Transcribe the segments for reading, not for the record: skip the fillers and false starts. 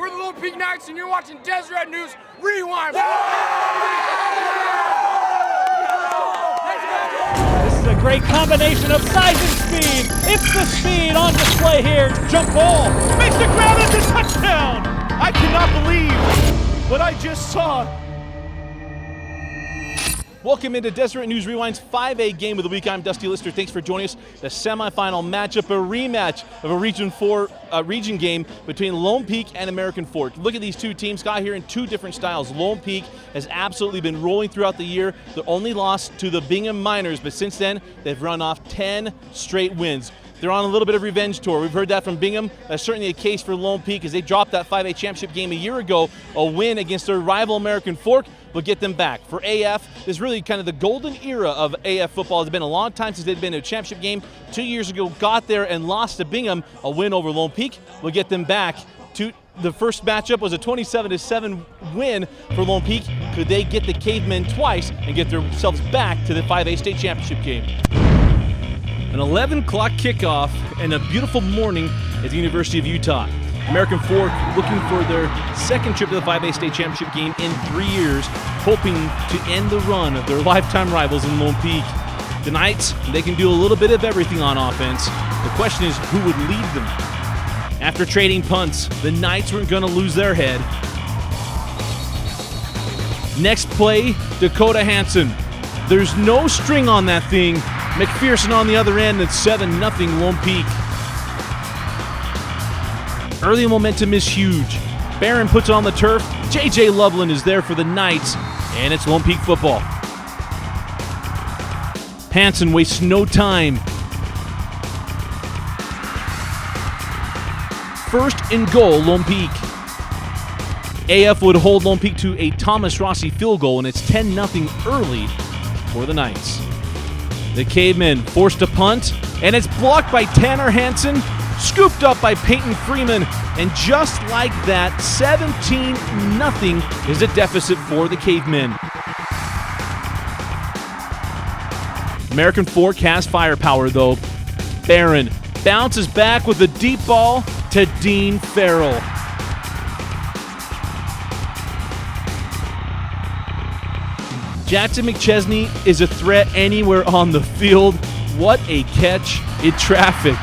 We're the Lone Peak Knights, and you're watching Deseret News Rewind. This is a great combination of size and speed. It's the speed on display here. Jump ball. Makes the grab. It's a touchdown. I cannot believe what I just saw. Welcome into Deseret News Rewind's 5A Game of the Week. I'm Dusty Lister. Thanks for joining us. The semifinal matchup, a rematch of a Region 4 region game between Lone Peak and American Fork. Look at these two teams, got here in two different styles. Lone Peak has absolutely been rolling throughout the year. They're only lost to the Bingham Miners, but since then, they've run off 10 straight wins. They're on a little bit of revenge tour. We've heard that from Bingham. That's certainly a case for Lone Peak as they dropped that 5A championship game a year ago. A win against their rival American Fork will get them back. For AF, this is really kind of the golden era of AF football. It's been a long time since they've been to a championship game. 2 years ago, got there and lost to Bingham. A win over Lone Peak will get them back to the first matchup was a 27-7 win for Lone Peak. Could they get the Cavemen twice and get themselves back to the 5A state championship game? An 11 o'clock kickoff and a beautiful morning at the University of Utah. American Fork looking for their second trip to the 5A state championship game in 3 years, hoping to end the run of their lifetime rivals in Lone Peak. The Knights, they can do a little bit of everything on offense. The question is who would lead them. After trading punts, the Knights weren't going to lose their head. Next play, Dakota Hansen. There's no string on that thing. McPherson on the other end, and 7-0 Lone Peak. Early momentum is huge. Barron puts it on the turf. J.J. Loveland is there for the Knights, and it's Lone Peak football. Hansen wastes no time. First and goal, Lone Peak. AF would hold Lone Peak to a Thomas Rossi field goal, and it's 10-0 early for the Knights. The Cavemen forced a punt, and it's blocked by Tanner Hansen, scooped up by Peyton Freeman, and just like that, 17-0 is a deficit for the Cavemen. American Fork has firepower, though. Barron bounces back with a deep ball to Dean Farrell. Jackson McChesney is a threat anywhere on the field. What a catch in traffic.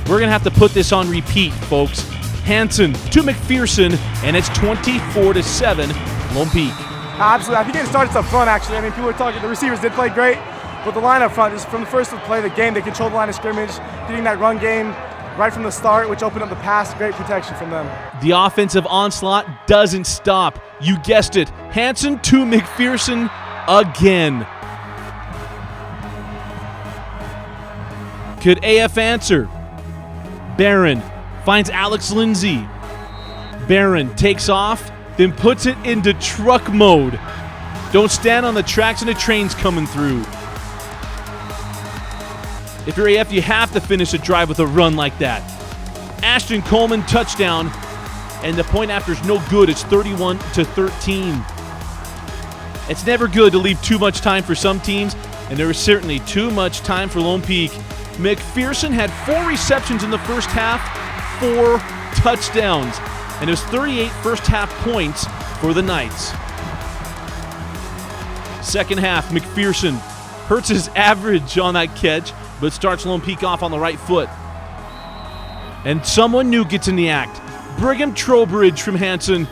We're going to have to put this on repeat, folks. Hansen to McPherson, and it's 24-7, Lone Peak. Absolutely. I think it started up front, actually. I mean, people were talking, the receivers did play great, but the line up front, just from the first play of the game, they controlled the line of scrimmage, getting that run game right from the start, which opened up the pass. Great protection from them. The offensive onslaught doesn't stop. You guessed it. Hansen to McPherson again. Could AF answer? Barron finds Alex Lindsay. Barron takes off, then puts it into truck mode. Don't stand on the tracks and a train's coming through. If you're AF, you have to finish a drive with a run like that. Ashton Coleman touchdown, and the point after is no good. It's 31-13. It's never good to leave too much time for some teams, and there was certainly too much time for Lone Peak. McPherson had 4 receptions in the first half, 4 touchdowns, and it was 38 first half points for the Knights. Second half, McPherson hurts his average on that catch, but starts Lone Peak off on the right foot. And someone new gets in the act. Brigham Trowbridge from Hansen,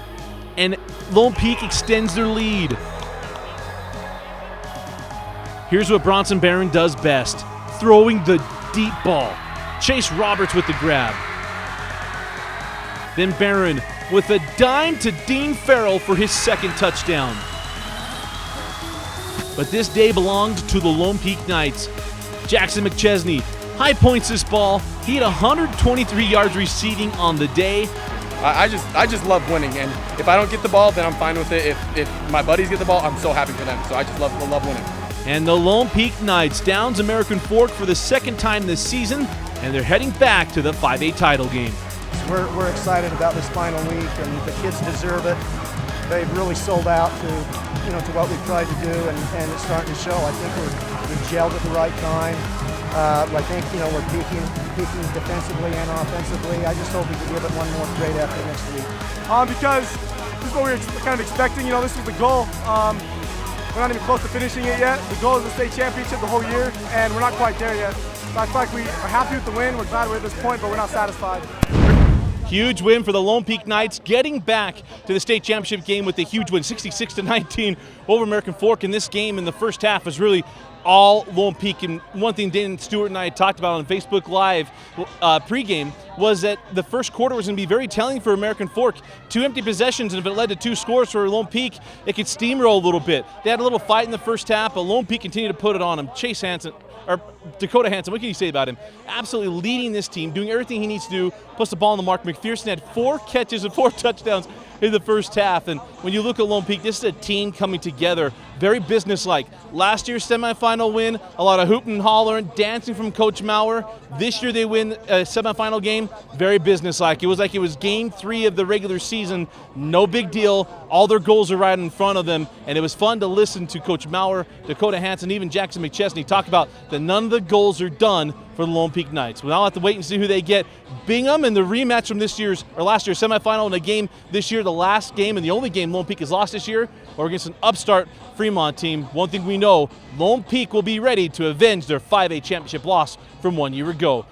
and Lone Peak extends their lead. Here's what Bronson Barron does best, throwing the deep ball. Chase Roberts with the grab. Then Barron with a dime to Dean Farrell for his second touchdown. But this day belonged to the Lone Peak Knights. Jackson McChesney high points this ball. He had 123 yards receiving on the day. I just love winning, and if I don't get the ball, then I'm fine with it. If my buddies get the ball, I'm so happy for them. So I just love winning. And the Lone Peak Knights downs American Fork for the second time this season, and they're heading back to the 5A title game. We're excited about this final week, and the kids deserve it. They've really sold out to what we've tried to do, and it's starting to show. I think we've gelled at the right time. I think we're peaking speaking, defensively and offensively. I just hope we can give it one more great effort next week. Because this is what we were kind of expecting. You know, this was the goal. We're not even close to finishing it yet. The goal is the state championship the whole year, and we're not quite there yet. So I feel like we are happy with the win. We're glad we're at this point, but we're not satisfied. Huge win for the Lone Peak Knights, getting back to the state championship game with a huge win, 66-19 over American Fork. And this game in the first half was really all Lone Peak. And one thing Dan Stewart and I had talked about on Facebook Live pregame was that the first quarter was going to be very telling for American Fork. 2 empty possessions, and if it led to 2 scores for Lone Peak, it could steamroll a little bit. They had a little fight in the first half, but Lone Peak continued to put it on them. Chase Hansen, or Dakota Hansen, what can you say about him? Absolutely leading this team, doing everything he needs to do, puts the ball on the mark. McPherson had 4 catches and 4 touchdowns in the first half. And when you look at Lone Peak, this is a team coming together, very businesslike. Last year's semifinal win, a lot of hooting and hollering, dancing from Coach Maurer. This year they win a semifinal game, very businesslike. It was like it was game 3 of the regular season, no big deal. All their goals are right in front of them, and it was fun to listen to Coach Maurer, Dakota Hansen, even Jackson McChesney talk about that none of the goals are done for the Lone Peak Knights. We'll now have to wait and see who they get. Bingham in the rematch from last year's semifinal in a game this year, the last game and the only game Lone Peak has lost this year, or against an upstart Fremont team. One thing we know, Lone Peak will be ready to avenge their 5A championship loss from 1 year ago.